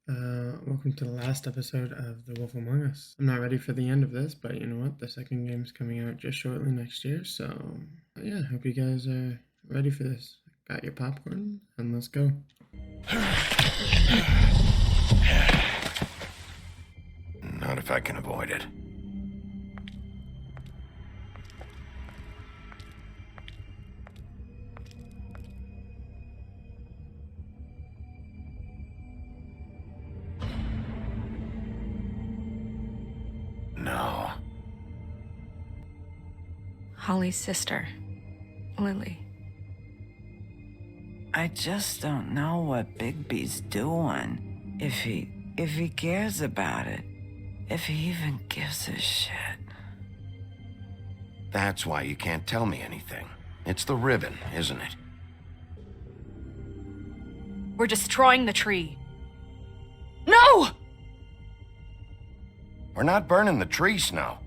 Welcome to the last episode of The Wolf Among Us. I'm not ready for the end of this, but you know what? The second game's coming out just shortly next year, so yeah, hope you guys are ready for this. Got your popcorn, and let's go. Not if I can avoid it. No. Holly's sister, Lily. I just don't know what Bigby's doing. If he cares about it. If he even gives a shit. That's why you can't tell me anything. It's the ribbon, isn't it? We're destroying the tree. No! We're not burning the tree, Snow.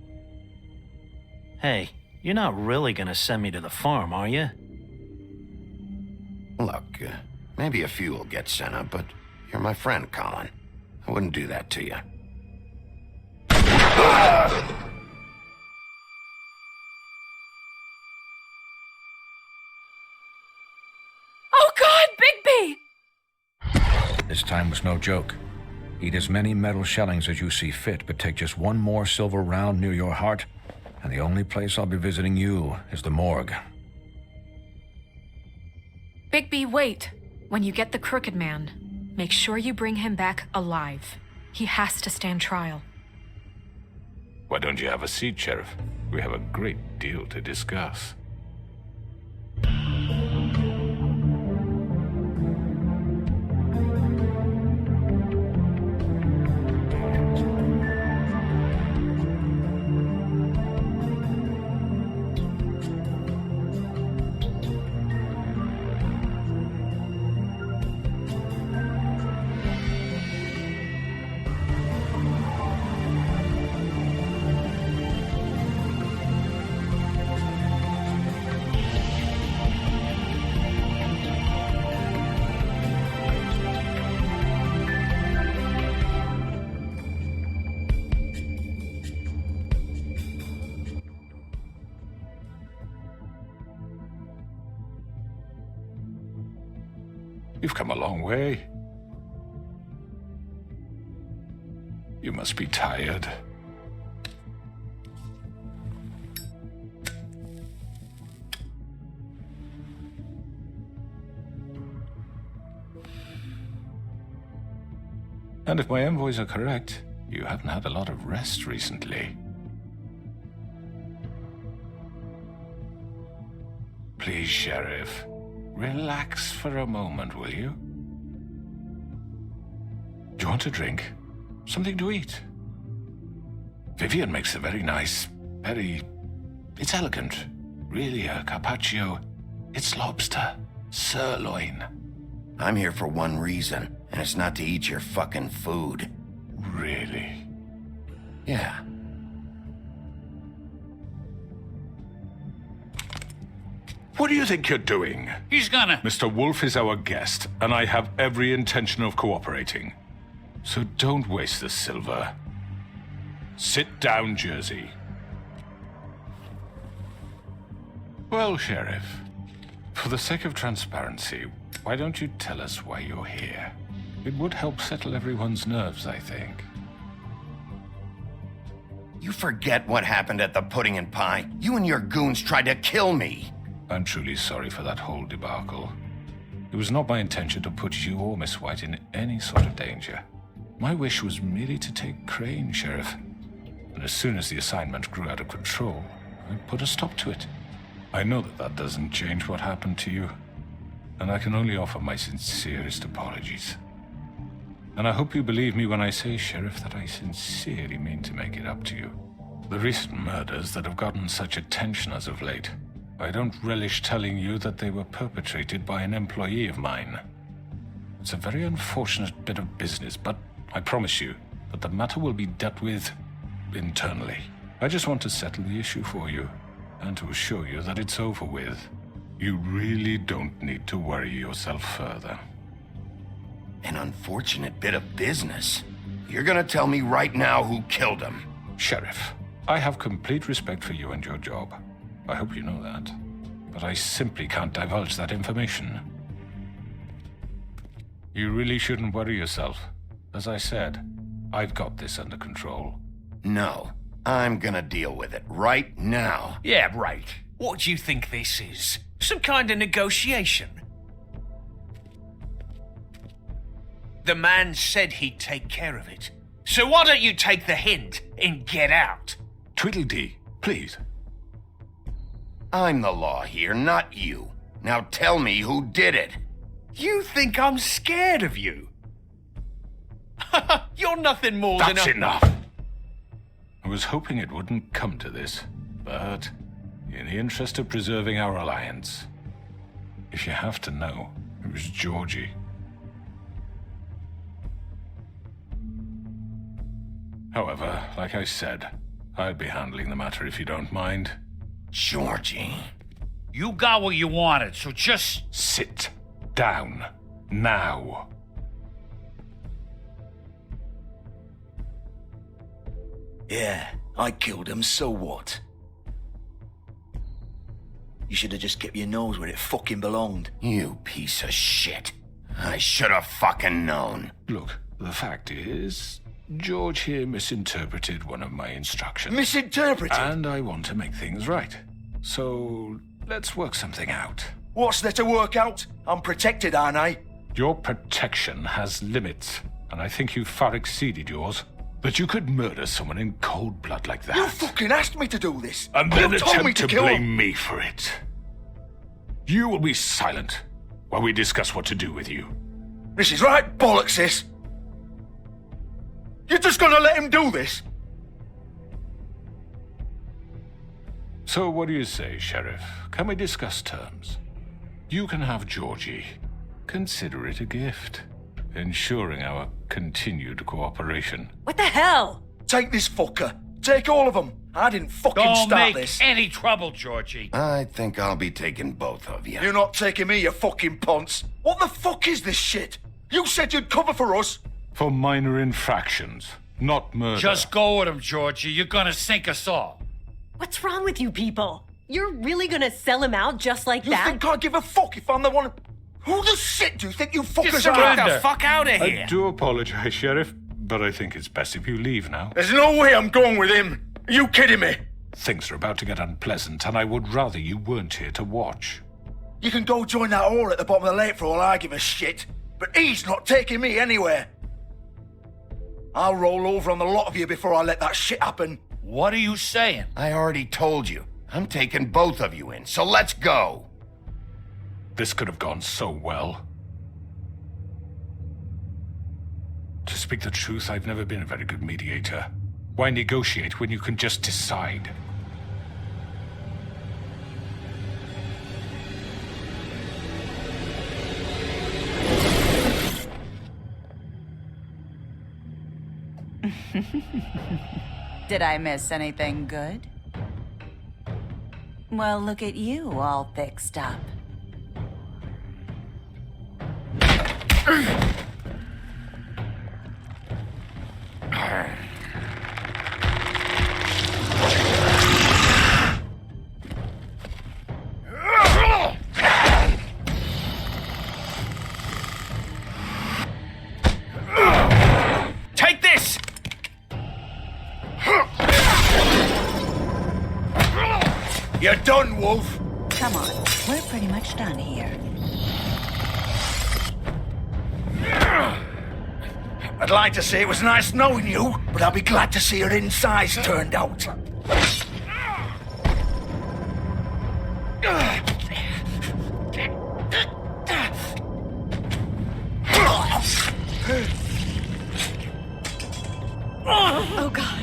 Hey, you're not really gonna send me to the farm, are you? Look, maybe a few will get sent up, but you're my friend, Colin. I wouldn't do that to you. Oh God, Bigby! This time was no joke. Eat as many metal shellings as you see fit, but take just one more silver round near your heart, and the only place I'll be visiting you is the morgue. Bigby, wait. When you get the Crooked Man, make sure you bring him back alive. He has to stand trial. Why don't you have a seat, Sheriff? We have a great deal to discuss. You've come a long way. You must be tired. And if my envoys are correct, you haven't had a lot of rest recently. Please, Sheriff. Relax for a moment, will you? Do you want a drink? Something to eat? Vivian makes a very nice, it's elegant. Really, a carpaccio. It's lobster. Sirloin. I'm here for one reason, and it's not to eat your fucking food. Really? Yeah. What do you think you're doing? He's gonna... Mr. Wolf is our guest, and I have every intention of cooperating. So don't waste the silver. Sit down, Jersey. Well, Sheriff, for the sake of transparency, why don't you tell us why you're here? It would help settle everyone's nerves, I think. You forget what happened at the Pudding and Pie. You and your goons tried to kill me. I'm truly sorry for that whole debacle. It was not my intention to put you or Miss White in any sort of danger. My wish was merely to take Crane, Sheriff. And as soon as the assignment grew out of control, I put a stop to it. I know that doesn't change what happened to you, and I can only offer my sincerest apologies. And I hope you believe me when I say, Sheriff, that I sincerely mean to make it up to you. The recent murders that have gotten such attention as of late, I don't relish telling you that they were perpetrated by an employee of mine. It's a very unfortunate bit of business, but I promise you that the matter will be dealt with internally. I just want to settle the issue for you, and to assure you that it's over with. You really don't need to worry yourself further. An unfortunate bit of business. You're gonna tell me right now who killed him. Sheriff, I have complete respect for you and your job. I hope you know that. But I simply can't divulge that information. You really shouldn't worry yourself. As I said, I've got this under control. No, I'm gonna deal with it right now. Yeah, right. What do you think this is? Some kind of negotiation? The man said he'd take care of it. So why don't you take the hint and get out? Tweedledee, please. I'm the law here, not you. Now tell me who did it. You think I'm scared of you? You're nothing more That's than a... enough! I was hoping it wouldn't come to this, but in the interest of preserving our alliance, if you have to know, it was Georgie. However, like I said, I'd be handling the matter if you don't mind. Georgie. You got what you wanted, so just... Sit down. Now. Yeah, I killed him, so what? You should have just kept your nose where it fucking belonged. You piece of shit. I should have fucking known. Look, the fact is, George here misinterpreted one of my instructions. Misinterpreted? And I want to make things right. So, let's work something out. What's there to work out? I'm protected, aren't I? Your protection has limits, and I think you've far exceeded yours. But you could murder someone in cold blood like that. You fucking asked me to do this. And then you told me attempt to to kill blame him. me for it. You will be silent while we discuss what to do with you. This is right bollocks, this. You're just gonna let him do this? So what do you say, Sheriff? Can we discuss terms? You can have Georgie. Consider it a gift, ensuring our continued cooperation. What the hell? Take this fucker. Take all of them. I didn't fucking Don't start make this. any trouble, Georgie. I think I'll be taking both of you. You're not taking me, you fucking ponce. What the fuck is this shit? You said you'd cover for us. For minor infractions, not murder. Just go with him, Georgie. You're gonna sink us all. What's wrong with you people? You're really gonna sell him out just like You that? think I give a fuck if I'm the one? Who the shit do you think you fuckers are? Get the fuck out of here. I do apologize, Sheriff, but I think it's best if you leave now. There's no way I'm going with him. Are you kidding me? Things are about to get unpleasant, and I would rather you weren't here to watch. You can go join that whore at the bottom of the lake for all I give a shit. But he's not taking me anywhere. I'll roll over on the lot of you before I let that shit happen. What are you saying? I already told you. I'm taking both of you in, so let's go. This could have gone so well. To speak the truth, I've never been a very good mediator. Why negotiate when you can just decide? Did I miss anything good? Well, look at you, all fixed up. Take this! You're done, Wolf. Come on, we're pretty much done here. I'd like to say it was nice knowing you, but I'll be glad to see your insides turned out. Oh, God.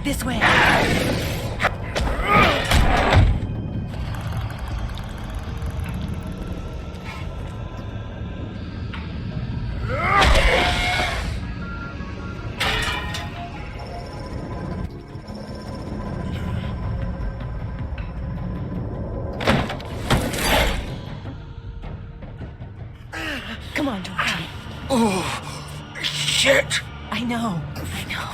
This way. Shit! I know. I know.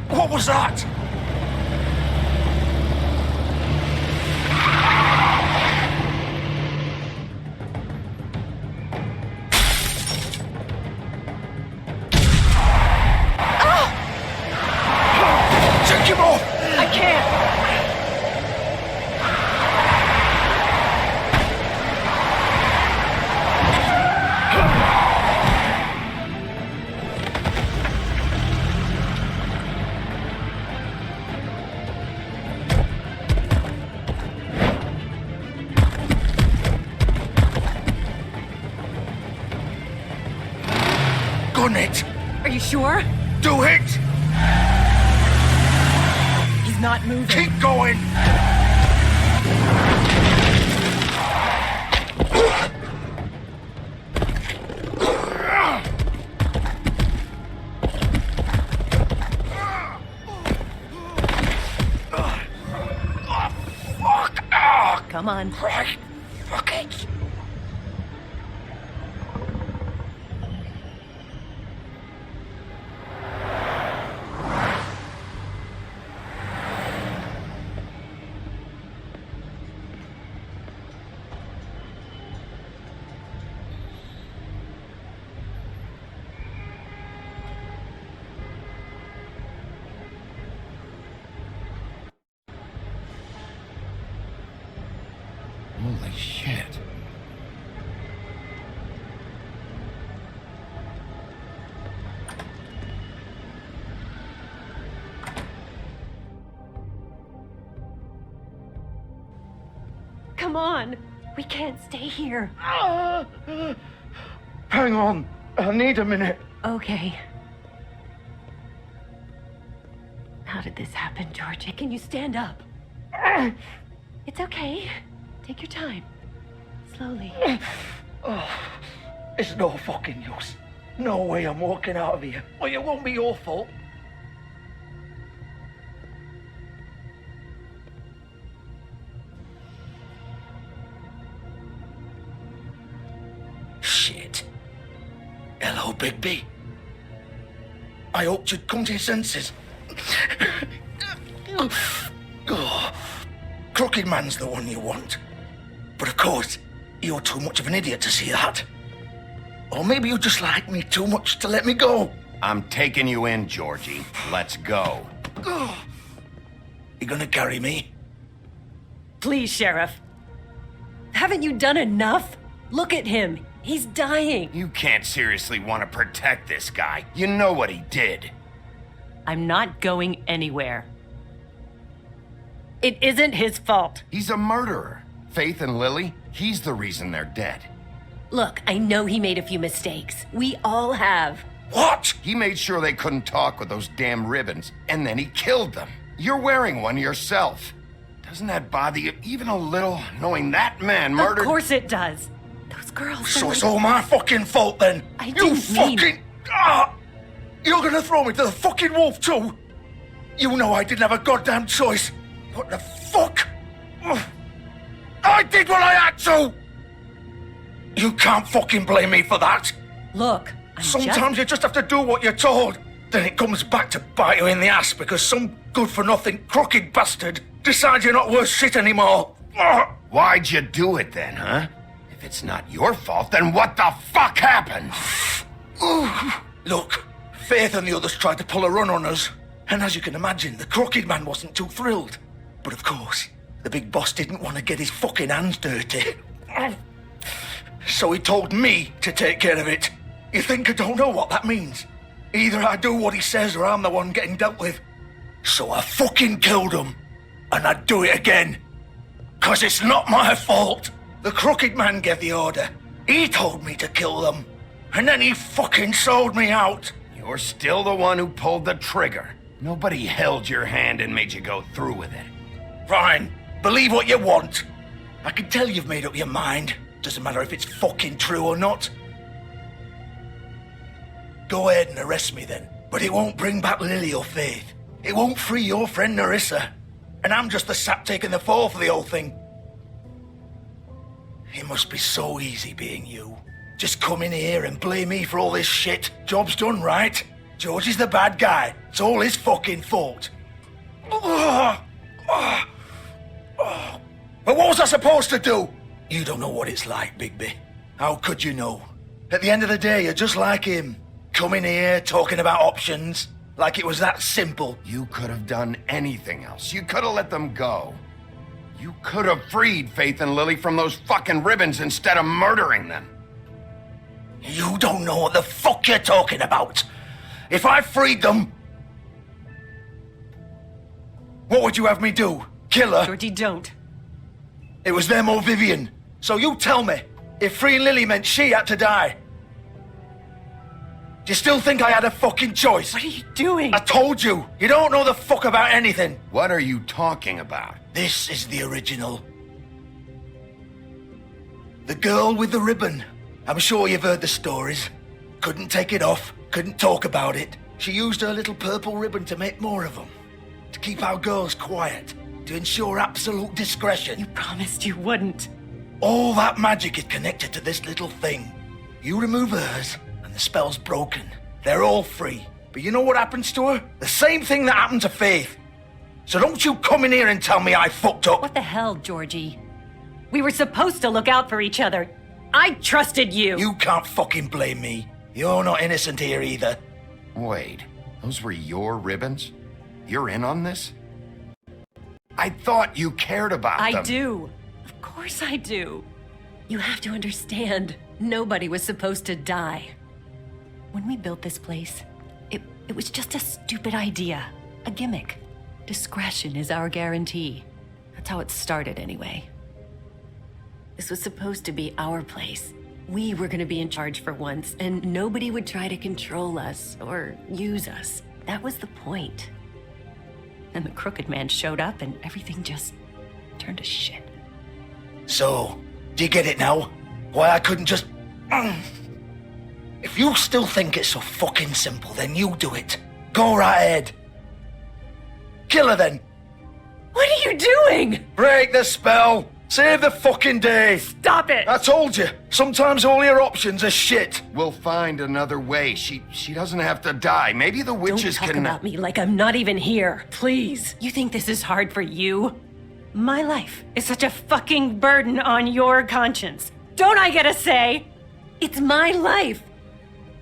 What was that? Take him off! I can't! Gun it! Are you sure? Do it! He's not moving. Keep going! Come on. Right. Fuck it. Holy shit. Come on. We can't stay here. Hang on. I need a minute. Okay. How did this happen, Georgie? Can you stand up? It's okay. Take your time. Slowly. It's no fucking use. No way I'm walking out of here. Well, it won't be your fault. Hello, Bigby. I hoped you'd come to your senses. Oh, Crooked Man's the one you want. But of course, you're too much of an idiot to see that. Or maybe you just like me too much to let me go. I'm taking you in, Georgie. Let's go. You gonna carry me? Please, Sheriff. Haven't you done enough? Look at him. He's dying. You can't seriously want to protect this guy. You know what he did. I'm not going anywhere. It isn't his fault. He's a murderer. Faith and Lily, he's the reason they're dead. Look, I know he made a few mistakes. We all have. What? He made sure they couldn't talk with those damn ribbons, and then he killed them. You're wearing one yourself. Doesn't that bother you even a little, knowing that man murdered... Of course it does. Those girls... So it's all my fucking fault then? I You didn't mean... fucking... You're gonna throw me to the fucking wolf too? You know I didn't have a goddamn choice. What the fuck? I did what I had to! You can't fucking blame me for that. Look, Sometimes you just have to do what you're told. Then it comes back to bite you in the ass because some good-for-nothing crooked bastard decides you're not worth shit anymore. Why'd you do it then, huh? If it's not your fault, then what the fuck happened? Look, Faith and the others tried to pull a run on us. And as you can imagine, the Crooked Man wasn't too thrilled. But of course, the big boss didn't want to get his fucking hands dirty. So he told me to take care of it. You think I don't know what that means? Either I do what he says or I'm the one getting dealt with. So I fucking killed him. And I'd do it again. 'Cause it's not my fault. The Crooked Man gave the order. He told me to kill them. And then he fucking sold me out. You're still the one who pulled the trigger. Nobody held your hand and made you go through with it. Fine. Believe what you want. I can tell you've made up your mind. Doesn't matter if it's fucking true or not. Go ahead and arrest me then. But it won't bring back Lily or Faith. It won't free your friend Narissa. And I'm just the sap taking the fall for the whole thing. It must be so easy being you. Just come in here and blame me for all this shit. Job's done, right? George is the bad guy. It's all his fucking fault. But what was I supposed to do? You don't know what it's like, Bigby. How could you know? At the end of the day, you're just like him. Coming here, talking about options. Like it was that simple. You could have done anything else. You could have let them go. You could have freed Faith and Lily from those fucking ribbons instead of murdering them. You don't know what the fuck you're talking about. If I freed them... What would you have me do? Kill her? Georgie, don't. It was them or Vivian. So you tell me, if freeing Lily meant she had to die, do you still think I had a fucking choice? What are you doing? I told you, you don't know the fuck about anything. What are you talking about? This is the original. The girl with the ribbon. I'm sure you've heard the stories. Couldn't take it off, couldn't talk about it. She used her little purple ribbon to make more of them. To keep our girls quiet. To ensure absolute discretion. You promised you wouldn't. All that magic is connected to this little thing. You remove hers, and the spell's broken. They're all free. But you know what happens to her? The same thing that happened to Faith. So don't you come in here and tell me I fucked up. What the hell, Georgie? We were supposed to look out for each other. I trusted you. You can't fucking blame me. You're not innocent here either. Wait, those were your ribbons? You're in on this? I thought you cared about them. I do. Of course I do. You have to understand, nobody was supposed to die. When we built this place, it was just a stupid idea. A gimmick. Discretion is our guarantee. That's how it started anyway. This was supposed to be our place. We were gonna be in charge for once, and nobody would try to control us or use us. That was the point. And the Crooked Man showed up and everything just turned to shit. So, do you get it now? Why I couldn't just... If you still think it's so fucking simple, then you do it. Go right ahead. Kill her then. What are you doing? Break the spell. Save the fucking day! Stop it! I told you, sometimes all your options are shit. We'll find another way. She doesn't have to die. Maybe the witches Don't talk can... about me like I'm not even here. Please. You think this is hard for you? My life is such a fucking burden on your conscience. Don't I get a say? It's my life.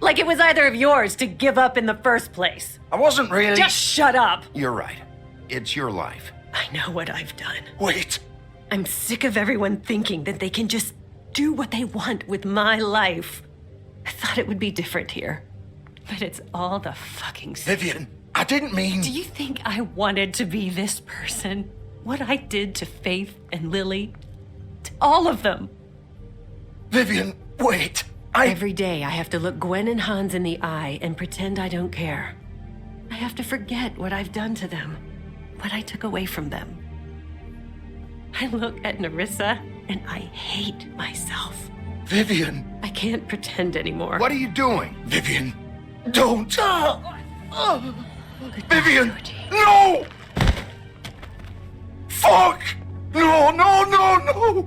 Like it was either of yours to give up in the first place. I wasn't really... Just shut up. You're right. It's your life. I know what I've done. Wait. I'm sick of everyone thinking that they can just do what they want with my life. I thought it would be different here. But it's all the fucking... Vivian, I didn't mean... Do you think I wanted to be this person? What I did to Faith and Lily? To all of them? Vivian, wait. Every day I have to look Gwen and Hans in the eye and pretend I don't care. I have to forget what I've done to them. What I took away from them. I look at Nerissa and I hate myself. Vivian. I can't pretend anymore. What are you doing? Vivian, don't. Vivian, Georgie. no! Fuck! No, no, no, no!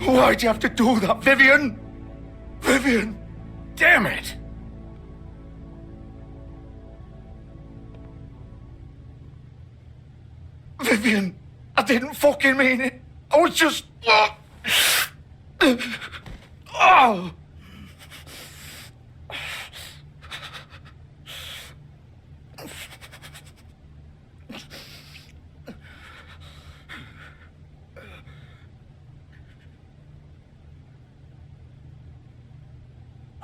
Why'd you have to do that, Vivian? Vivian! Damn it! Vivian, I didn't fucking mean it. I was just... Oh!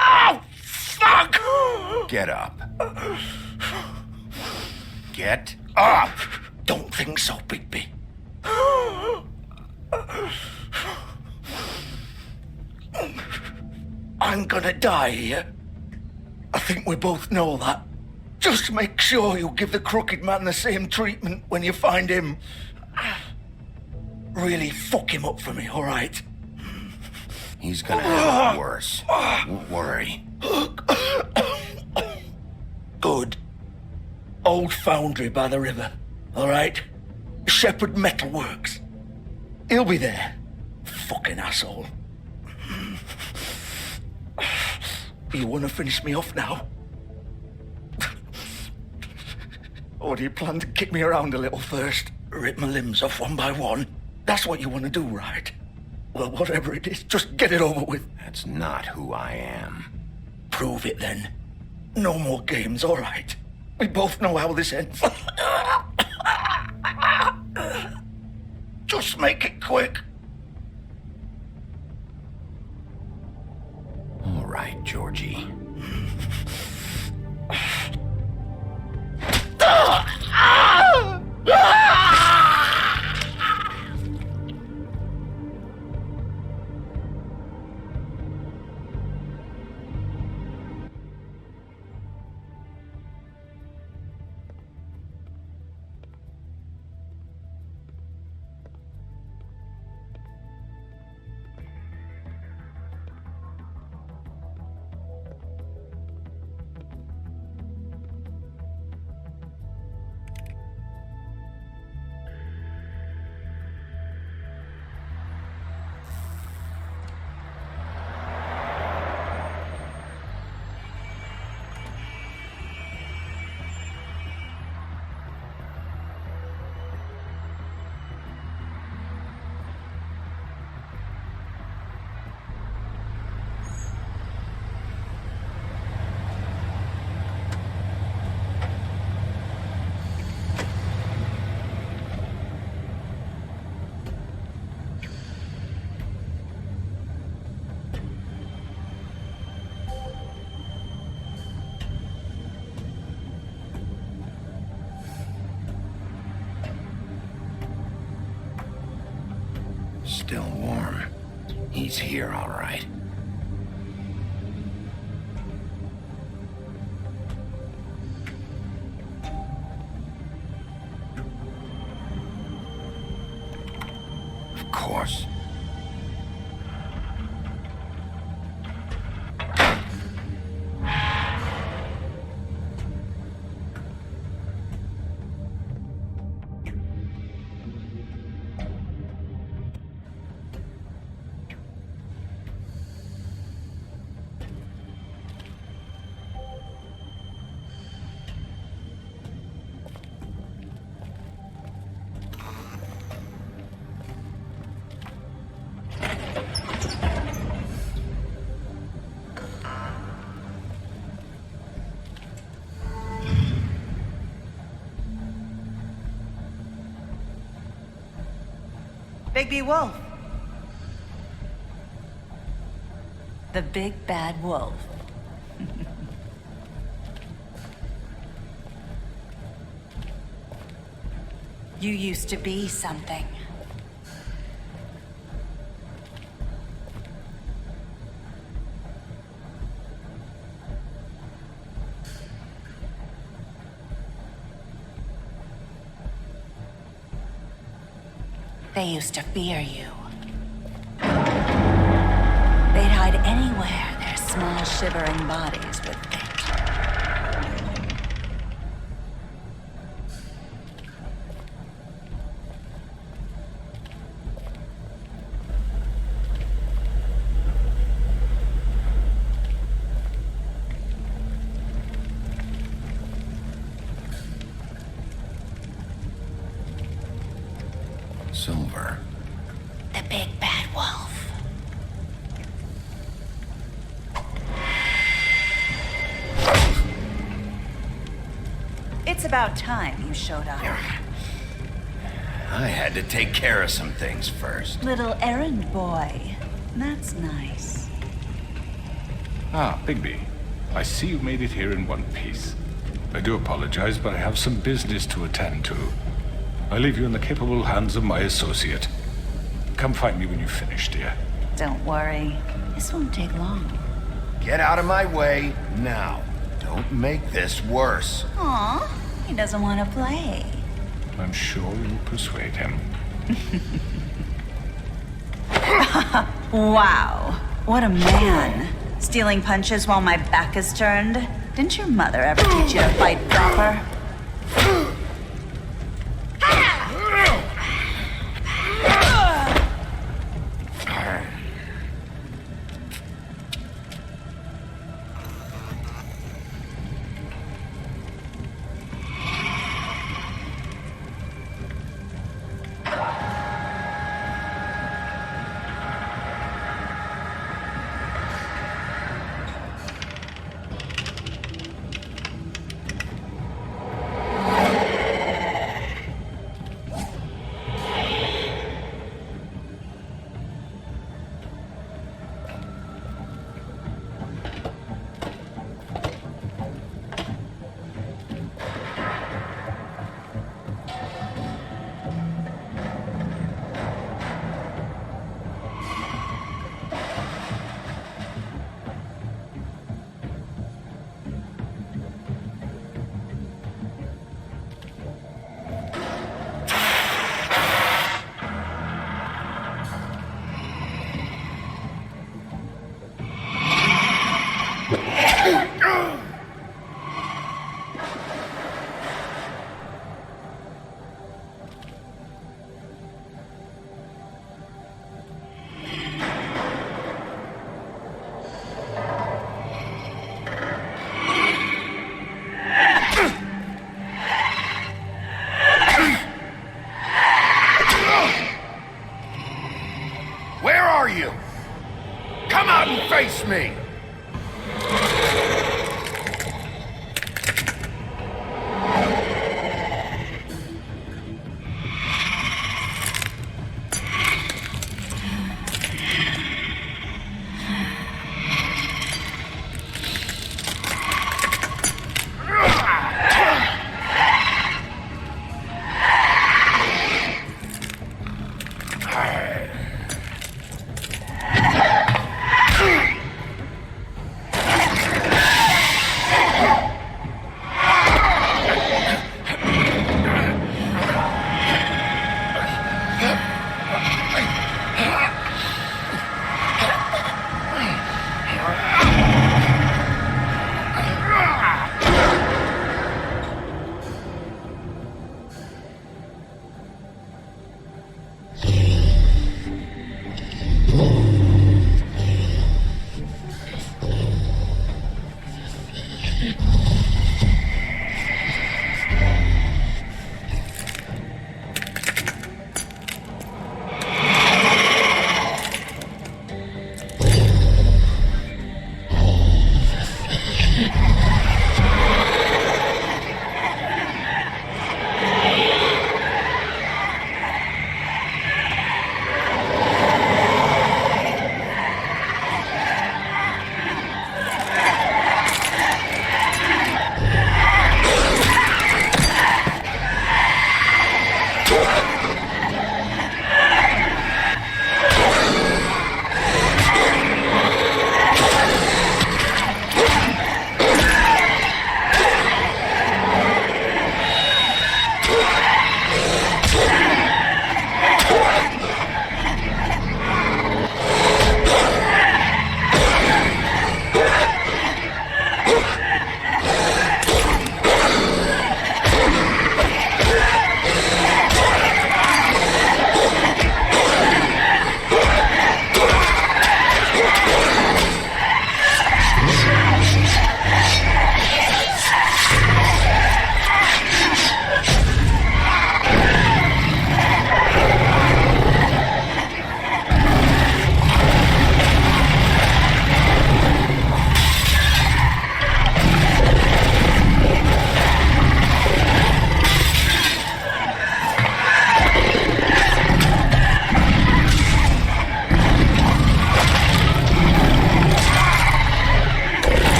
Oh, fuck! Get up. Get up! Don't think so, Bigby. I'm gonna die here. I think we both know that. Just make sure you give the crooked man the same treatment when you find him. Really fuck him up for me, all right? He's gonna have it worse. Don't worry. Good. Old foundry by the river, all right? Shepherd Metalworks. He'll be there. Fucking asshole. You want to finish me off now? Or do you plan to kick me around a little first? Rip my limbs off one by one? That's what you want to do, right? Well, whatever it is, just get it over with. That's not who I am. Prove it then. No more games, all right? We both know how this ends. Just make it quick. All right, Georgie. Still warm. He's here, all right. Of course. Bigby Wolf. The big bad wolf. You used to be something. They used to fear you. They'd hide anywhere their small shivering bodies would fit. Silver. The big bad wolf. It's about time you showed up. I had to take care of some things first. Little errand boy. That's nice. Ah, Bigby. I see you made it here in one piece. I do apologize, but I have some business to attend to. I leave you in the capable hands of my associate. Come find me when you've finished, dear. Don't worry. This won't take long. Get out of my way now. Don't make this worse. Aw, he doesn't want to play. I'm sure you'll persuade him. Wow, what a man. Stealing punches while my back is turned? Didn't your mother ever teach you to fight proper?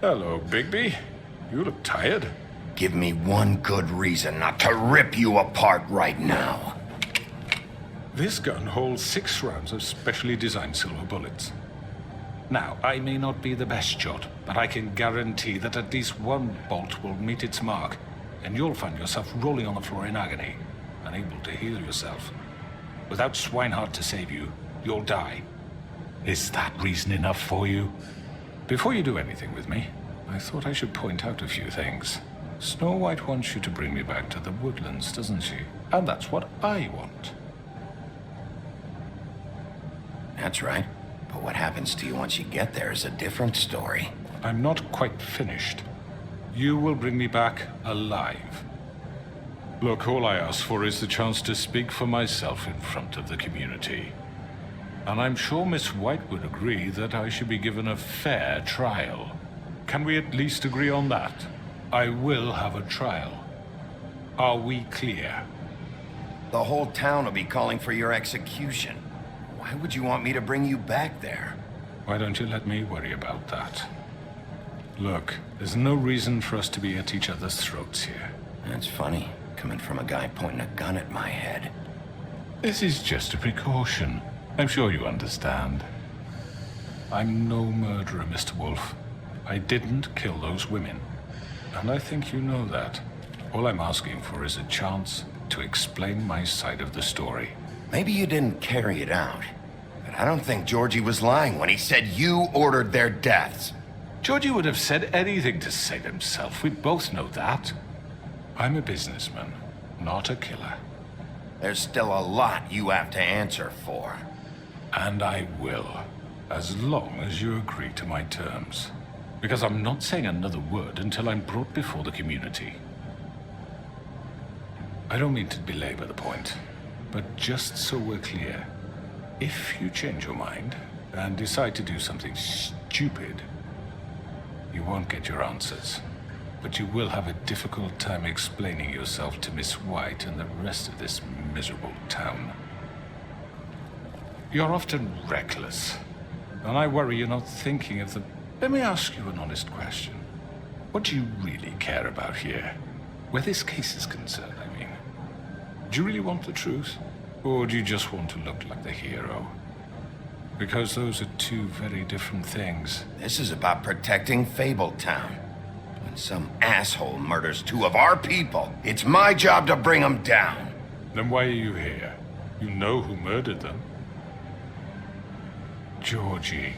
Hello, Bigby. You look tired. Give me one good reason not to rip you apart right now. This gun holds 6 rounds of specially designed silver bullets. Now, I may not be the best shot, but I can guarantee that at least one bolt will meet its mark, and you'll find yourself rolling on the floor in agony, unable to heal yourself. Without Swinehart to save you, you'll die. Is that reason enough for you? Before you do anything with me, I thought I should point out a few things. Snow White wants you to bring me back to the woodlands, doesn't she? And that's what I want. That's right. But what happens to you once you get there is a different story. I'm not quite finished. You will bring me back alive. Look, all I ask for is the chance to speak for myself in front of the community. And I'm sure Miss White would agree that I should be given a fair trial. Can we at least agree on that? I will have a trial. Are we clear? The whole town will be calling for your execution. Why would you want me to bring you back there? Why don't you let me worry about that? Look, there's no reason for us to be at each other's throats here. That's funny, coming from a guy pointing a gun at my head. This is just a precaution. I'm sure you understand. I'm no murderer, Mr. Wolf. I didn't kill those women. And I think you know that. All I'm asking for is a chance to explain my side of the story. Maybe you didn't carry it out, but I don't think Georgie was lying when he said you ordered their deaths. Georgie would have said anything to save himself. We both know that. I'm a businessman, not a killer. There's still a lot you have to answer for. And I will, as long as you agree to my terms. Because I'm not saying another word until I'm brought before the community. I don't mean to belabor the point, but just so we're clear, if you change your mind and decide to do something stupid, you won't get your answers. But you will have a difficult time explaining yourself to Miss White and the rest of this miserable town. You're often reckless, and I worry you're not thinking of the... Let me ask you an honest question. What do you really care about here? Where this case is concerned, I mean. Do you really want the truth? Or do you just want to look like the hero? Because those are two very different things. This is about protecting Fabletown. When some asshole murders 2 of our people, it's my job to bring them down. Then why are you here? You know who murdered them. Georgie.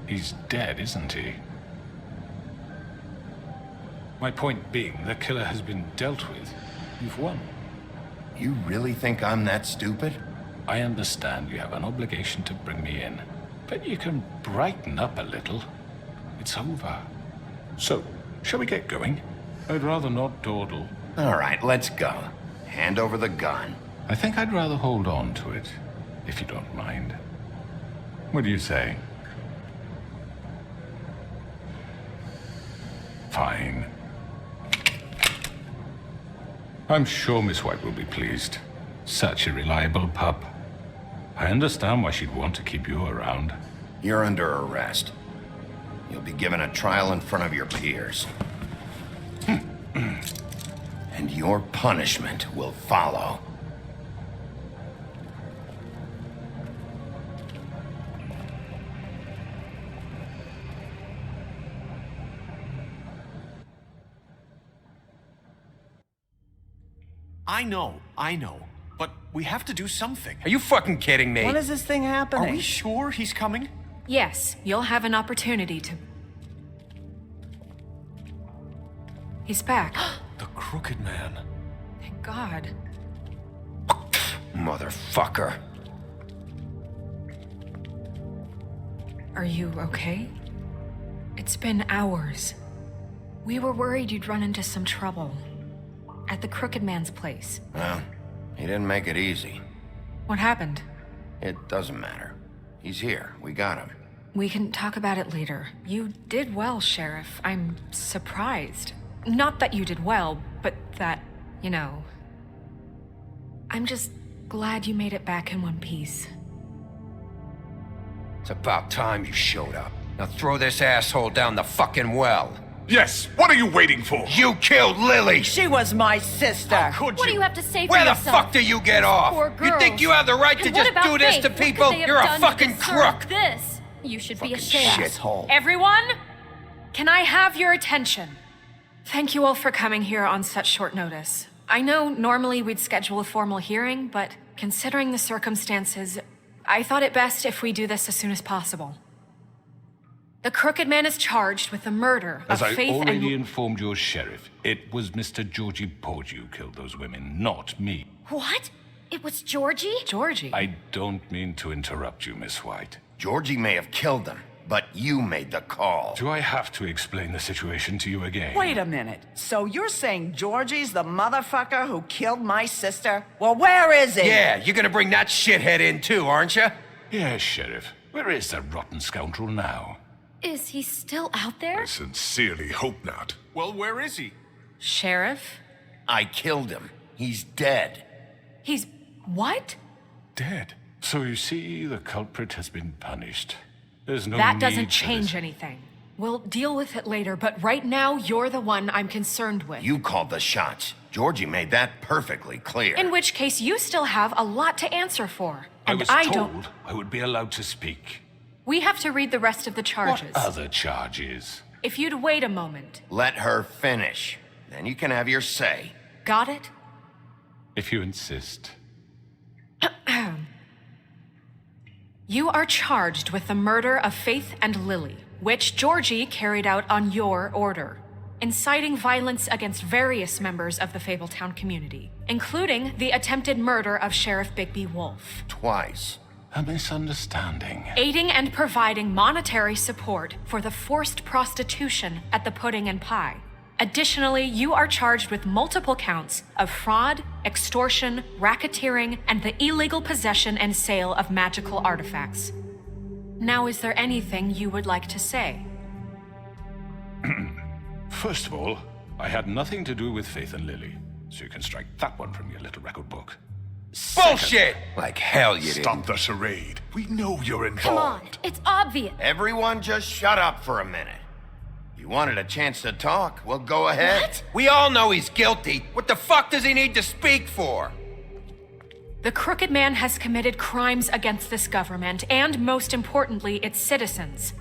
He's dead, isn't he? My point being, the killer has been dealt with. You've won. You really think I'm that stupid? I understand you have an obligation to bring me in, but you can brighten up a little. It's over. So, shall we get going? I'd rather not dawdle. All right, let's go. Hand over the gun. I think I'd rather hold on to it, if you don't mind. What do you say? Fine. I'm sure Miss White will be pleased. Such a reliable pup. I understand why she'd want to keep you around. You're under arrest. You'll be given a trial in front of your peers. And your punishment will follow. I know. But we have to do something. Are you fucking kidding me? When is this thing happening? Are we sure he's coming? Yes, you'll have an opportunity to... He's back. The Crooked Man. Thank God. Motherfucker. Are you okay? It's been hours. We were worried you'd run into some trouble. At the Crooked Man's place. Well, he didn't make it easy. What happened? It doesn't matter. He's here. We got him. We can talk about it later. You did well, Sheriff. I'm surprised. Not that you did well, but that, you know... I'm just glad you made it back in one piece. It's about time you showed up. Now throw this asshole down the fucking well. Yes, what are you waiting for? You killed Lily! She was my sister. How could What do you? you have to say for Where the yourself? fuck do you get off? Poor You think girls. you have the right to And what just about do this Faith? to What could people? they have You're a done to fucking deserve crook! This. You should be Fucking ashamed. shithole. Everyone, can I have your attention? Thank you all for coming here on such short notice. I know normally we'd schedule a formal hearing, but considering the circumstances, I thought it best if we do this as soon as possible. The Crooked Man is charged with the murder As of I Faith already and... informed your sheriff, it was Mr. Georgie Porgy who killed those women, not me. What? It was Georgie? Georgie? I don't mean to interrupt you, Miss White. Georgie may have killed them, but you made the call. Do I have to explain the situation to you again? Wait a minute. So you're saying Georgie's the motherfucker who killed my sister? Well, where is he? Yeah, you're gonna bring that shithead in too, aren't you? Yes, Sheriff. Where is that rotten scoundrel now? Is he still out there? I sincerely hope not. Well, where is he? Sheriff? I killed him. He's dead. He's... what? Dead. So you see, the culprit has been punished. There's no That need doesn't for change this. anything. We'll deal with it later, but right now, you're the one I'm concerned with. You called the shots. Georgie made that perfectly clear. In which case, you still have a lot to answer for. I And was I told don't... I would be allowed to speak. We have to read the rest of the charges. What other charges? If you'd wait a moment. Let her finish. Then you can have your say. Got it? If you insist. You are charged with the murder of Faith and Lily, which Georgie carried out on your order, inciting violence against various members of the Fabletown community, including the attempted murder of Sheriff Bigby Wolf. Twice. A misunderstanding. Aiding and providing monetary support for the forced prostitution at the Pudding and Pie. Additionally, you are charged with multiple counts of fraud, extortion, racketeering, and the illegal possession and sale of magical artifacts. Now, is there anything you would like to say? First of all, I had nothing to do with Faith and Lily, so you can strike that one from your little record book. Bullshit! Like hell you didn't. Stop the charade. We know you're involved. Come on, it's obvious. Everyone just shut up for a minute. You wanted a chance to talk? Well, go ahead. What? We all know he's guilty. What the fuck does he need to speak for? The Crooked Man has committed crimes against this government and, most importantly, its citizens.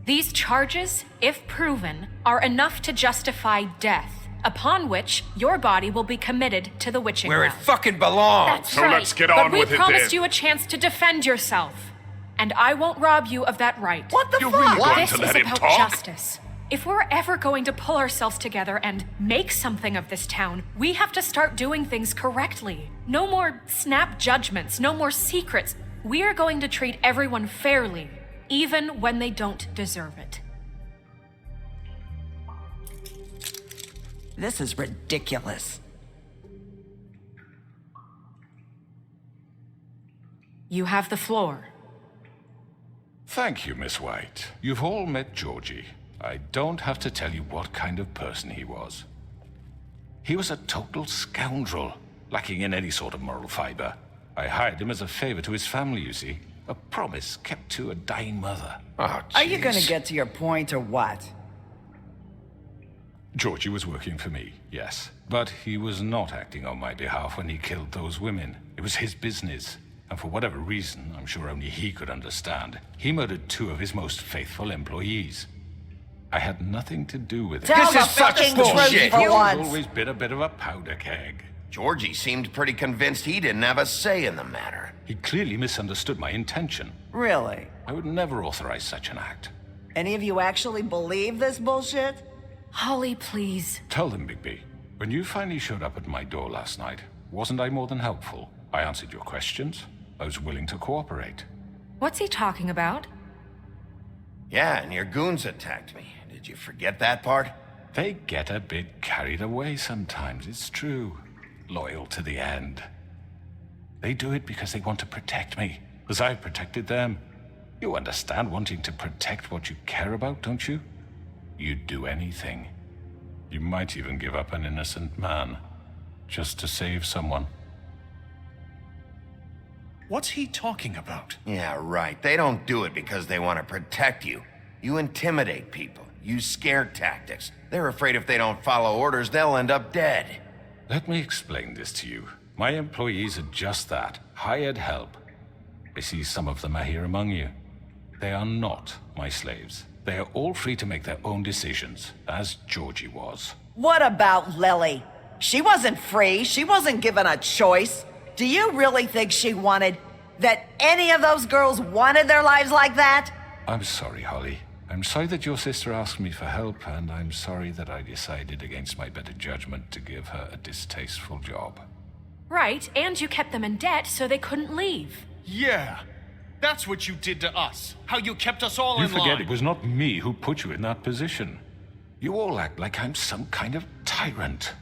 These charges, if proven, are enough to justify death, upon which your body will be committed to the witching Where it well. fucking belongs. That's So right. let's get But on we with it promised then. you a chance to defend yourself, and I won't rob you of that right. What the You're fuck? really going This to is let him about talk? justice. If we're ever going to pull ourselves together and make something of this town, we have to start doing things correctly. No more snap judgments, no more secrets. We are going to treat everyone fairly, even when they don't deserve it. This is ridiculous. You have the floor. Thank you, Miss White. You've all met Georgie. I don't have to tell you what kind of person he was. He was a total scoundrel, lacking in any sort of moral fiber. I hired him as a favor to his family, you see. A promise kept to a dying mother. Oh, Are you jeez. gonna get to your point or what? Georgie was working for me, yes. But he was not acting on my behalf when he killed those women. It was his business. And for whatever reason, I'm sure only he could understand, he murdered 2 of his most faithful employees. I had nothing to do with it. Tell This the is such fucking bullshit. truth for He's once. always been a bit of a powder keg. Georgie seemed pretty convinced he didn't have a say in the matter. He clearly misunderstood my intention. Really? I would never authorize such an act. Any of you actually believe this bullshit? Holly, please. Tell them, Bigby. When you finally showed up at my door last night, wasn't I more than helpful? I answered your questions. I was willing to cooperate. What's he talking about? Yeah, and your goons attacked me. Did you forget that part? They get a bit carried away sometimes, it's true. Loyal to the end. They do it because they want to protect me, as I've protected them. You understand wanting to protect what you care about, don't you? You'd do anything. You might even give up an innocent man, just to save someone. What's he talking about? Yeah, right. They don't do it because they want to protect you. You intimidate people, use scare tactics. They're afraid if they don't follow orders, they'll end up dead. Let me explain this to you. My employees are just that, hired help. I see some of them are here among you. They are not my slaves. They are all free to make their own decisions, as Georgie was. What about Lily? She wasn't free. She wasn't given a choice. Do you really think she wanted... that any of those girls wanted their lives like that? I'm sorry, Holly. I'm sorry that your sister asked me for help, and I'm sorry that I decided against my better judgment to give her a distasteful job. Right, and you kept them in debt so they couldn't leave. Yeah, that's what you did to us. How you kept us all You in line. forget it was not me who put you in that position. You all act like I'm some kind of tyrant.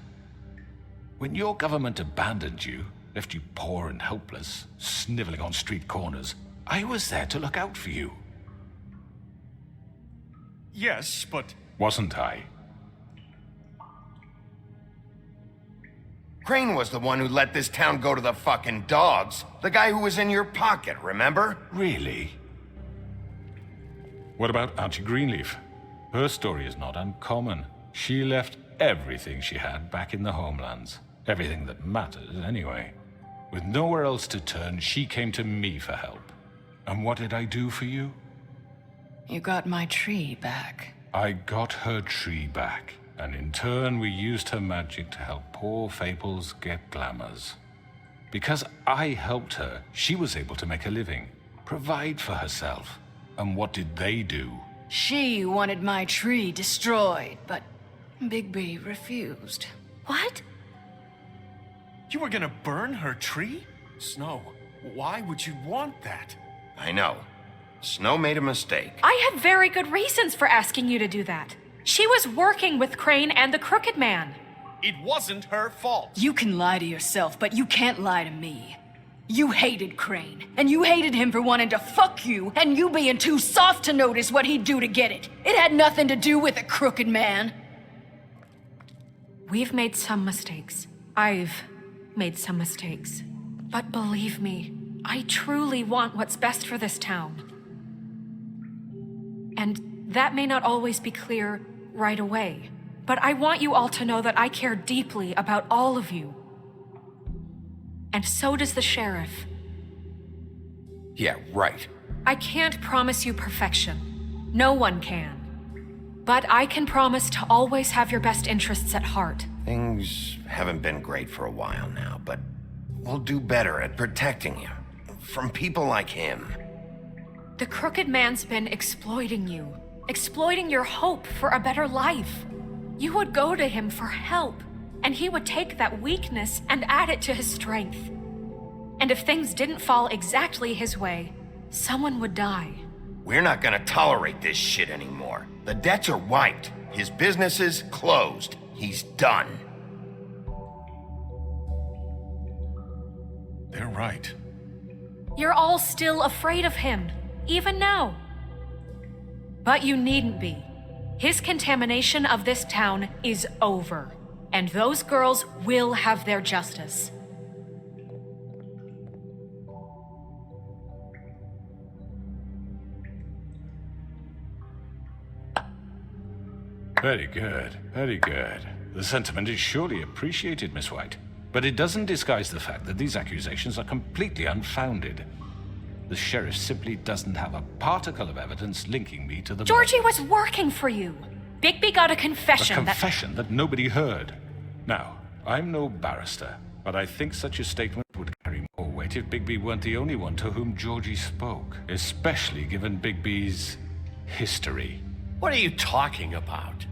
When your government abandoned you, left you poor and helpless, sniveling on street corners, I was there to look out for you. Yes, but... Wasn't I? Crane was the one who let this town go to the fucking dogs. The guy who was in your pocket, remember? Really? What about Auntie Greenleaf? Her story is not uncommon. She left everything she had back in the homelands. Everything that mattered, anyway. With nowhere else to turn, she came to me for help. And what did I do for you? You got my tree back. I got her tree back, and in turn we used her magic to help poor Fables get glamours. Because I helped her, she was able to make a living, provide for herself. And what did they do? She wanted my tree destroyed, but Bigby refused. What? You were gonna burn her tree? Snow, why would you want that? I know. Snow made a mistake. I had very good reasons for asking you to do that. She was working with Crane and the Crooked Man. It wasn't her fault. You can lie to yourself, but you can't lie to me. You hated Crane, and you hated him for wanting to fuck you, and you being too soft to notice what he'd do to get it. It had nothing to do with the Crooked Man. We've made some mistakes. I've made some mistakes. But believe me, I truly want what's best for this town. And that may not always be clear right away, but I want you all to know that I care deeply about all of you. And so does the sheriff. Yeah, right. I can't promise you perfection. No one can. But I can promise to always have your best interests at heart. Things haven't been great for a while now, but we'll do better at protecting you. From people like him. The Crooked Man's been exploiting you. Exploiting your hope for a better life. You would go to him for help, and he would take that weakness and add it to his strength. And if things didn't fall exactly his way, someone would die. We're not gonna tolerate this shit anymore. The debts are wiped. His business is closed. He's done. They're right. You're all still afraid of him, even now. But you needn't be. His contamination of this town is over, and those girls will have their justice. Very good, very good. The sentiment is surely appreciated, Miss White. But it doesn't disguise the fact that these accusations are completely unfounded. The sheriff simply doesn't have a particle of evidence linking me to the... Georgie was working for you. Bigby got a confession A confession that nobody heard. Now, I'm no barrister, but I think such a statement would carry more weight if Bigby weren't the only one to whom Georgie spoke, especially given Bigby's history. What are you talking about?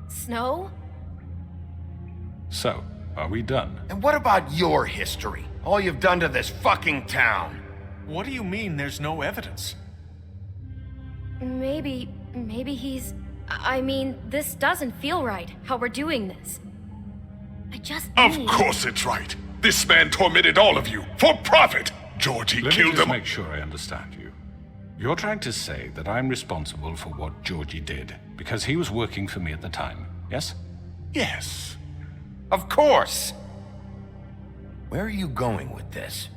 Snow? So, are we done? And what about your history? All you've done to this fucking town? What do you mean there's no evidence? Maybe he's... I mean, this doesn't feel right, how we're doing this. I just Of need... course it's right. This man tormented all of you for profit. Georgie Let killed me just them. make sure I understand you. You're trying to say that I'm responsible for what Georgie did because he was working for me at the time, yes? Yes. Of course! Where are you going with this?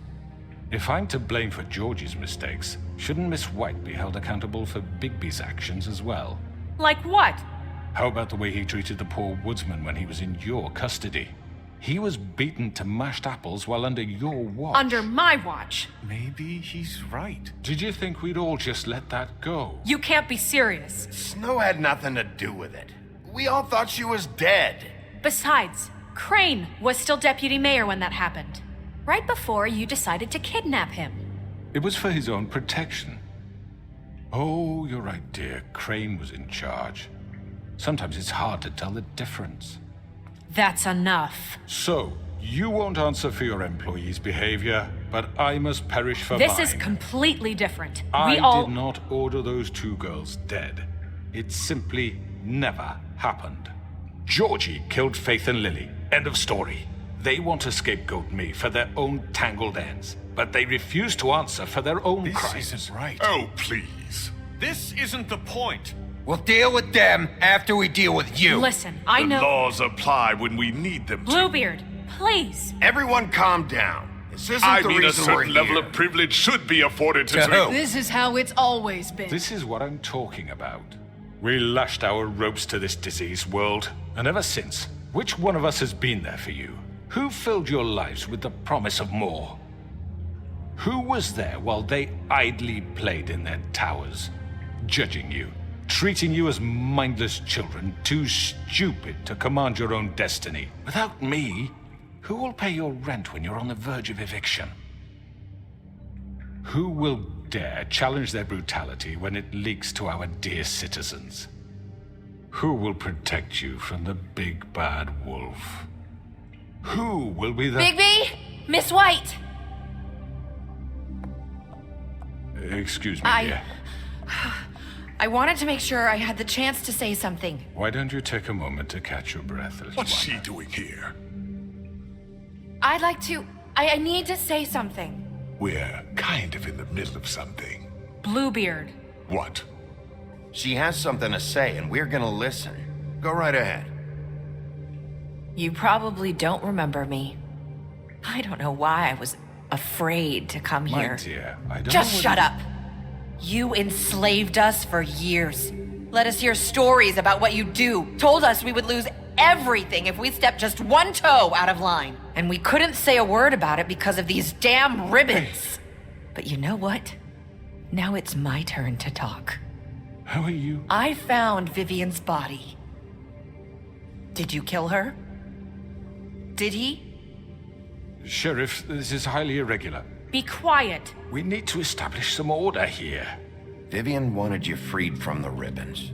If I'm to blame for Georgie's mistakes, Shouldn't Miss White be held accountable for Bigby's actions as well? Like what? How about the way he treated the poor woodsman when he was in your custody? He was beaten to mashed apples while under your watch. Under my watch. Maybe he's right. Did you think we'd all just let that go? You can't be serious. Snow had nothing to do with it. We all thought she was dead. Besides, Crane was still deputy mayor when that happened. Right before you decided to kidnap him. It was for his own protection. Oh, you're right, dear. Crane was in charge. Sometimes it's hard to tell the difference. That's enough. So, you won't answer for your employees' behavior, but I must perish for This mine. is completely different. I We all... did not order those 2 girls dead. It simply never happened. Georgie killed Faith and Lily. End of story. They want to scapegoat me for their own tangled ends, but they refuse to answer for their own crimes. This isn't right. Oh, please. This isn't the point. We'll deal with them after we deal with you. Listen, I know... The laws apply when we need them to. Bluebeard, please. Everyone calm down. This isn't I the mean, a reason we're certain level here. of privilege should be afforded to... To who? This is how it's always been. This is what I'm talking about. We lashed our ropes to this diseased world, and ever since, which one of us has been there for you? Who filled your lives with the promise of more? Who was there while they idly played in their towers, judging you, treating you as mindless children, too stupid to command your own destiny? Without me, who will pay your rent when you're on the verge of eviction? Who will dare challenge their brutality when it leaks to our dear citizens? Who will protect you from the big bad wolf? Who will be the... Bigby! Miss White! Excuse me, dear. I wanted to make sure I had the chance to say something. Why don't you take a moment to catch your breath, little What's one? she doing here? I'd like to... I need to say something. We're kind of in the middle of something. Bluebeard. What? She has something to say, and we're gonna listen. Go right ahead. You probably don't remember me. I don't know why I was afraid to come My here. dear, I don't Just know what shut you- up. You enslaved us for years. Let us hear stories about what you do. Told us we would lose everything if we stepped just one toe out of line. And we couldn't say a word about it because of these damn ribbons. But you know what? Now it's my turn to talk. How are you? I found Vivian's body. Did you kill her? Did he? Sheriff, this is highly irregular. Be quiet. We need to establish some order here. Vivian wanted you freed from the ribbons.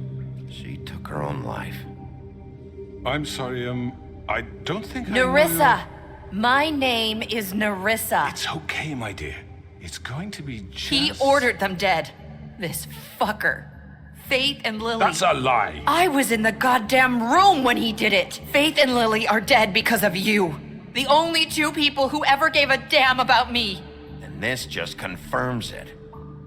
She took her own life. I'm sorry, I don't think I know Nerissa! My name is Nerissa. It's okay, my dear. It's going to be just... He ordered them dead. This fucker. Faith and Lily. That's a lie. I was in the goddamn room when he did it. Faith and Lily are dead because of you. The only 2 people who ever gave a damn about me. And this just confirms it.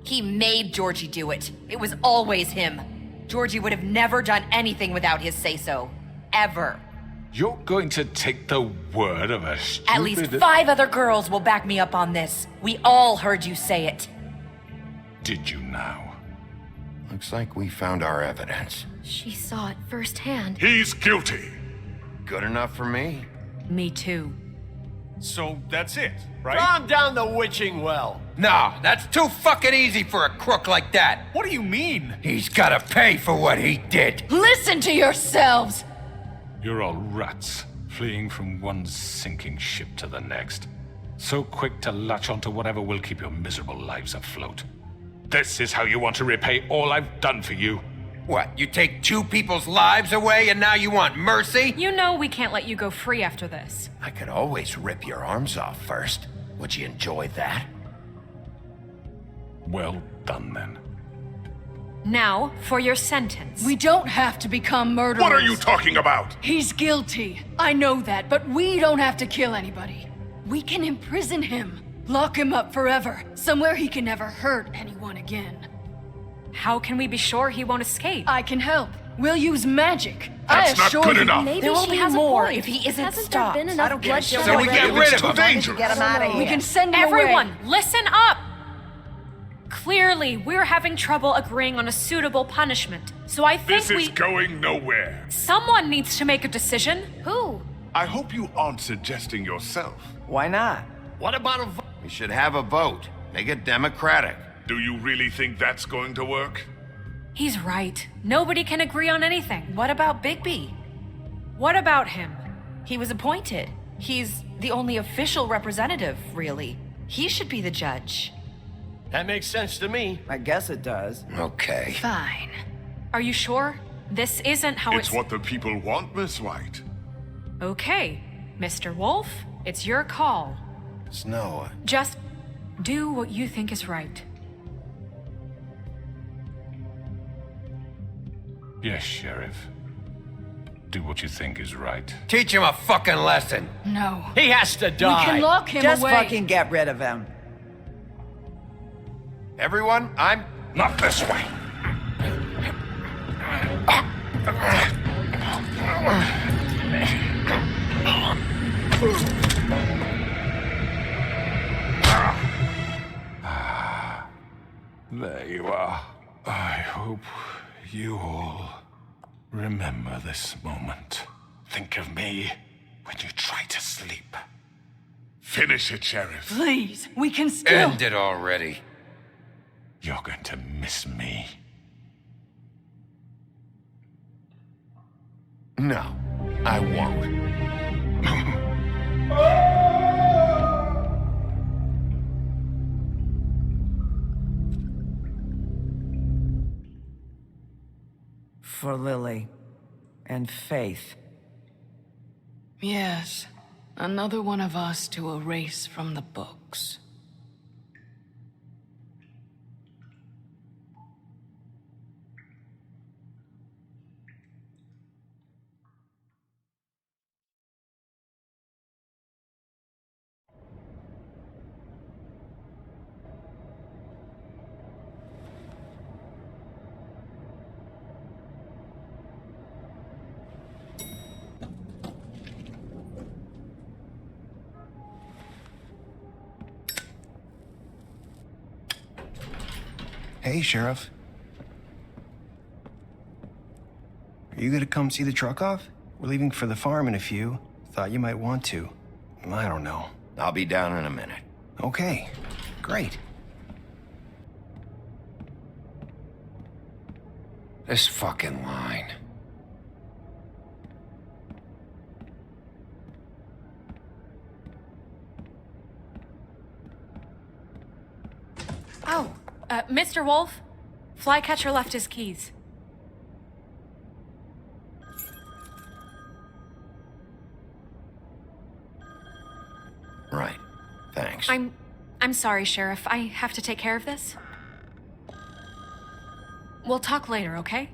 He made Georgie do it. It was always him. Georgie would have never done anything without his say-so. Ever. You're going to take the word of a stupid... At least 5 other girls will back me up on this. We all heard you say it. Did you now? Looks like we found our evidence. She saw it firsthand. He's guilty. Good enough for me. Me too. So that's it, right? Calm down the witching well. No, that's too fucking easy for a crook like that. What do you mean? He's gotta pay for what he did. Listen to yourselves! You're all rats, fleeing from one sinking ship to the next. So quick to latch onto whatever will keep your miserable lives afloat. This is how you want to repay all I've done for you. What, you take 2 people's lives away and now you want mercy? You know we can't let you go free after this. I could always rip your arms off first. Would you enjoy that? Well done, then. Now, for your sentence. We don't have to become murderers. What are you talking about? He's guilty. I know that, but we don't have to kill anybody. We can imprison him. Lock him up forever. Somewhere he can never hurt anyone again. How can we be sure he won't escape? I can help. We'll use magic. That's I not assure good you. enough. Maybe There will she be has more a point. if he isn't Hasn't stopped. there been enough I don't get it. bloodshed So we get already? rid of It's too him. dangerous. Get him out of here. We can send him Everyone, away. listen up! Clearly, we're having trouble agreeing on a suitable punishment. So I think This is going nowhere. Someone needs to make a decision. Who? I hope you aren't suggesting yourself. Why not? What about a vote? We should have a vote. Make it democratic. Do you really think that's going to work? He's right. Nobody can agree on anything. What about Bigby? What about him? He was appointed. He's the only official representative, really. He should be the judge. That makes sense to me. I guess it does. Okay. Fine. Are you sure? This isn't how It's what the people want, Miss White. Okay, Mr. Wolf, it's your call. Snow. Just do what you think is right. Yes, Sheriff. Do what you think is right. Teach him a fucking lesson. No. He has to die. We can lock him Just away. fucking get rid of him. Everyone, I'm... Not this way. There you are. I hope you all remember this moment. Think of me when you try to sleep. Finish it, Sheriff. Please, we can still. End it already. You're going to miss me. No, I won't. For Lily and Faith. Yes, another one of us to erase from the books. Hey, Sheriff. Are you gonna come see the truck off? We're leaving for the farm in a few. Thought you might want to. I don't know. I'll be down in a minute. Okay, great. This fucking line. Oh, Mr. Wolf, Flycatcher left his keys. Right. Thanks. I'm sorry, Sheriff. I have to take care of this. We'll talk later, okay?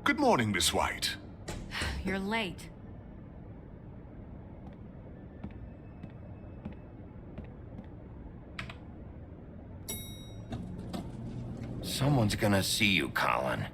Good morning, Miss White. You're late. Someone's gonna see you, Colin.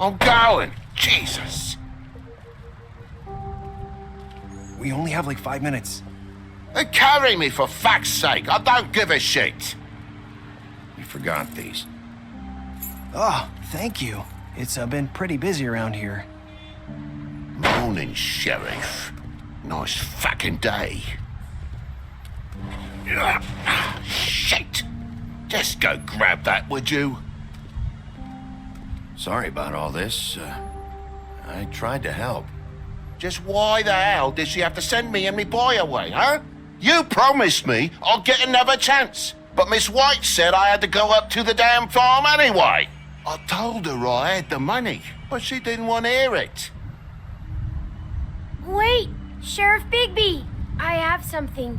I'm going! Jesus! We only have like 5 minutes. Hey, carry me for fuck's sake! I don't give a shit! You forgot these. Oh, thank you. It's been pretty busy around here. Morning, Sheriff. Nice fucking day. Shit! Just go grab that, would you? Sorry about all this. I tried to help. Just why the hell did she have to send me and me boy away, huh? You promised me I'll get another chance, but Miss White said I had to go up to the damn farm anyway. I told her I had the money, but she didn't want to hear it. Wait, Sheriff Bigby! I have something.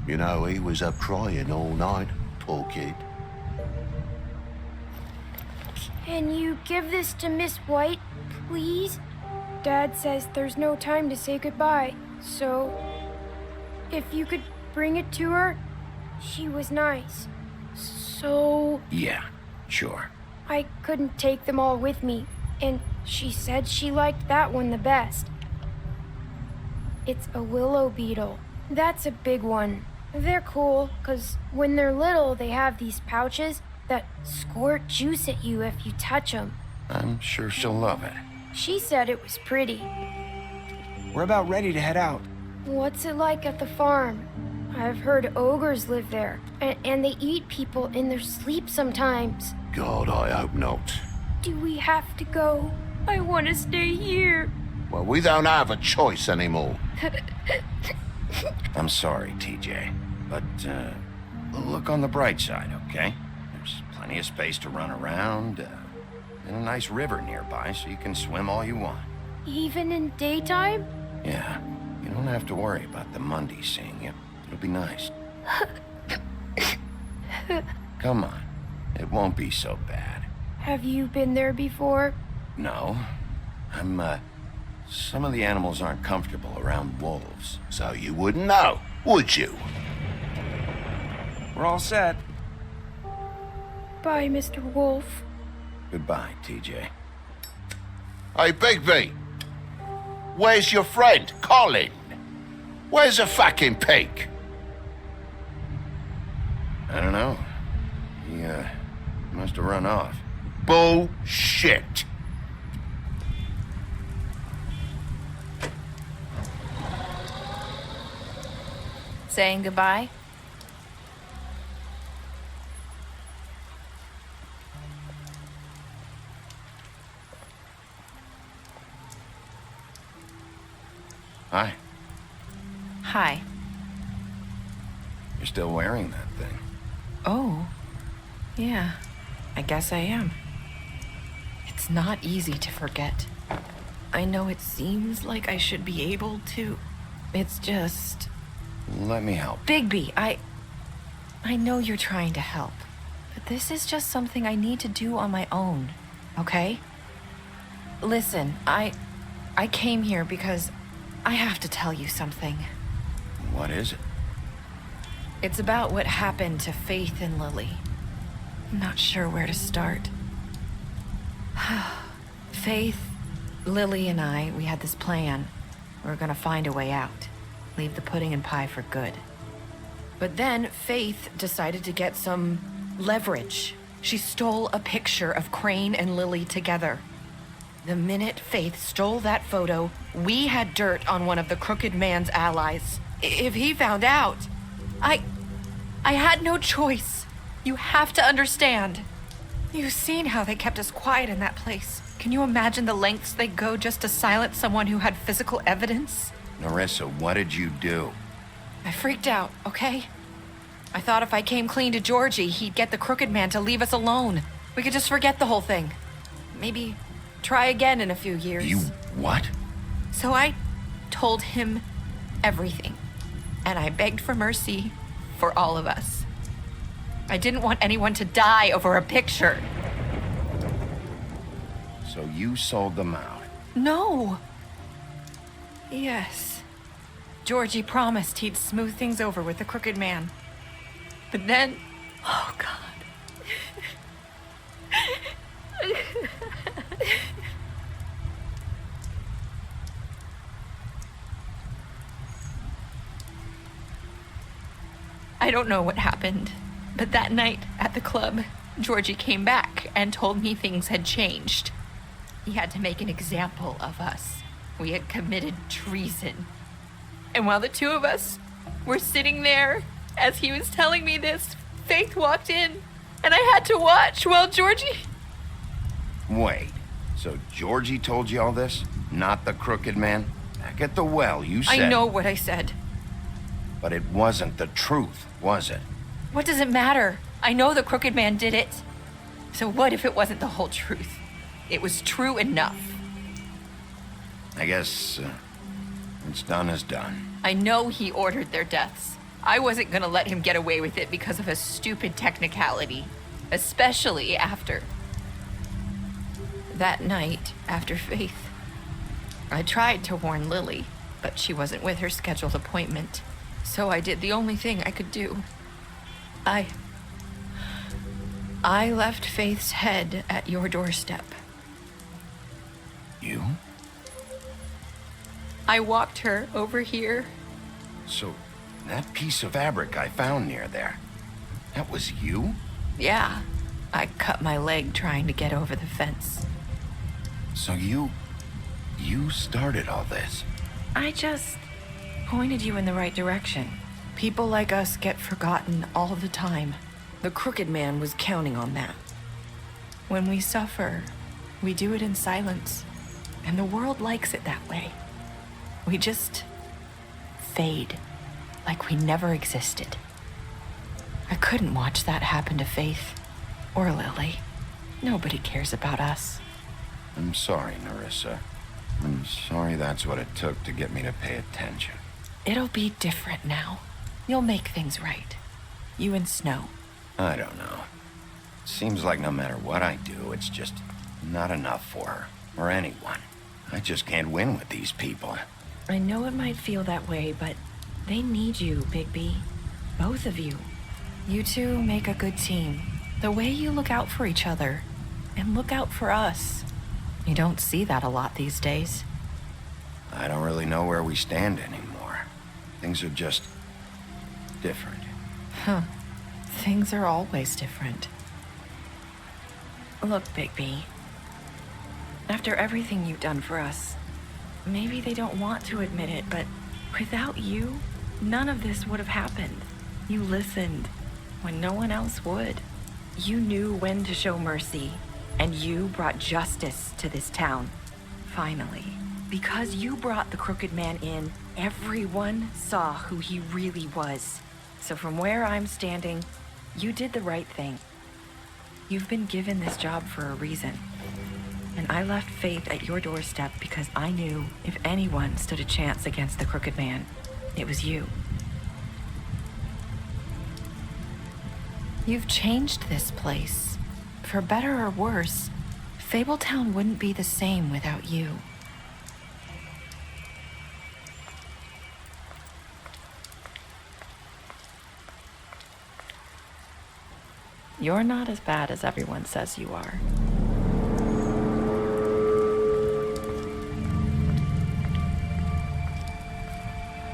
You know, he was up crying all night, poor kid. Can you give this to Miss White, please? Dad says there's no time to say goodbye, so if you could bring it to her, she was nice. So Yeah, sure. I couldn't take them all with me, and she said she liked that one the best. It's a willow beetle. That's a big one. They're cool, 'cause when they're little, they have these pouches that squirt juice at you if you touch them. I'm sure she'll love it. She said it was pretty. We're about ready to head out. What's it like at the farm? I've heard ogres live there, and they eat people in their sleep sometimes. God, I hope not. Do we have to go? I want to stay here. Well, we don't have a choice anymore. I'm sorry, TJ, but look on the bright side, okay? There's plenty of space to run around, and a nice river nearby so you can swim all you want. Even in daytime? Yeah, you don't have to worry about the Monday seeing you. It'll be nice. Come on, it won't be so bad. Have you been there before? No, some of the animals aren't comfortable around wolves, so you wouldn't know, would you? We're all set. Bye, Mr. Wolf. Goodbye, TJ. Hey, Bigby! Where's your friend, Colin? Where's the fucking pig? I don't know. He, must have run off. Bullshit! Saying goodbye? Hi. Hi. You're still wearing that thing. Oh. Yeah. I guess I am. It's not easy to forget. I know it seems like I should be able to. It's just... Let me help. Bigby, I know you're trying to help, but this is just something I need to do on my own, okay? Listen, I came here because I have to tell you something. What is it? It's about what happened to Faith and Lily. I'm not sure where to start. Faith, Lily, and I, we had this plan. We were gonna find a way out. Leave the pudding and pie for good. But then Faith decided to get some leverage. She stole a picture of Crane and Lily together. The minute Faith stole that photo, we had dirt on one of the crooked man's allies. If he found out, I had no choice. You have to understand. You've seen how they kept us quiet in that place. Can you imagine the lengths they go just to silence someone who had physical evidence? Narissa, what did you do? I freaked out, okay? I thought if I came clean to Georgie, he'd get the crooked man to leave us alone. We could just forget the whole thing. Maybe try again in a few years. You what? So I told him everything. And I begged for mercy for all of us. I didn't want anyone to die over a picture. So you sold them out? No. Yes. Georgie promised he'd smooth things over with the crooked man. But then... Oh, God. I don't know what happened, but that night at the club, Georgie came back and told me things had changed. He had to make an example of us. We had committed treason. And while the two of us were sitting there, as he was telling me this, Faith walked in, and I had to watch while Georgie... Wait, so Georgie told you all this? Not the crooked man? Back at the well, you said... I know what I said. But it wasn't the truth, was it? What does it matter? I know the crooked man did it. So what if it wasn't the whole truth? It was true enough. I guess what's done is done. I know he ordered their deaths. I wasn't gonna let him get away with it because of a stupid technicality. Especially after that night after Faith. I tried to warn Lily, but she wasn't with her scheduled appointment. So I did the only thing I could do. I left Faith's head at your doorstep. You? I walked her over here. So, that piece of fabric I found near there, that was you? Yeah, I cut my leg trying to get over the fence. So you started all this? I just pointed you in the right direction. People like us get forgotten all the time. The Crooked Man was counting on that. When we suffer, we do it in silence, and the world likes it that way. We just fade, like we never existed. I couldn't watch that happen to Faith or Lily. Nobody cares about us. I'm sorry, Nerissa. I'm sorry that's what it took to get me to pay attention. It'll be different now. You'll make things right. You and Snow. I don't know. Seems like no matter what I do, it's just not enough for her, or anyone. I just can't win with these people. I know it might feel that way, but they need you, Bigby. Both of you. You two make a good team. The way you look out for each other, and look out for us. You don't see that a lot these days. I don't really know where we stand anymore. Things are just different. Huh. Things are always different. Look, Bigby. After everything you've done for us, maybe they don't want to admit it, but without you, none of this would have happened. You listened when no one else would. You knew when to show mercy, and you brought justice to this town. Finally. Because you brought the Crooked Man in, everyone saw who he really was. So from where I'm standing, you did the right thing. You've been given this job for a reason. And I left Faith at your doorstep because I knew if anyone stood a chance against the Crooked Man, it was you. You've changed this place. For better or worse, Fabletown wouldn't be the same without you. You're not as bad as everyone says you are.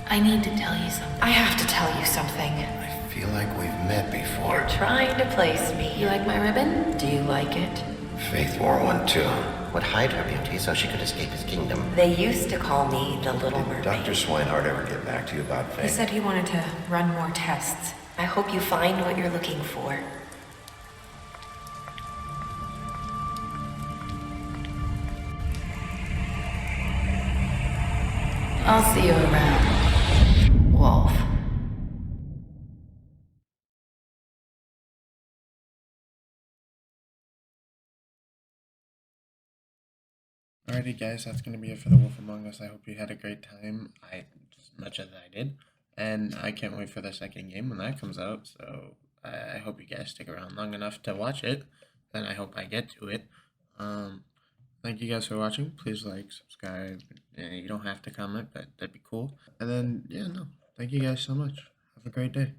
I need to tell you something. I have to tell you something. I feel like we've met before. You're trying to place me. You like my ribbon? Do you like it? Faith wore one too. Would hide her beauty so she could escape his kingdom. They used to call me the Little Mermaid. Dr. Swinehart ever get back to you about Faith? He said he wanted to run more tests. I hope you find what you're looking for. I'll see you around, Wolf. Alrighty guys, that's going to be it for The Wolf Among Us. I hope you had a great time, as much as I did. And I can't wait for the second game when that comes out, so I hope you guys stick around long enough to watch it. Then I hope I get to it. Thank you guys for watching. Please like, subscribe. You don't have to comment, but that'd be cool. And then, yeah, no. Thank you guys so much. Have a great day.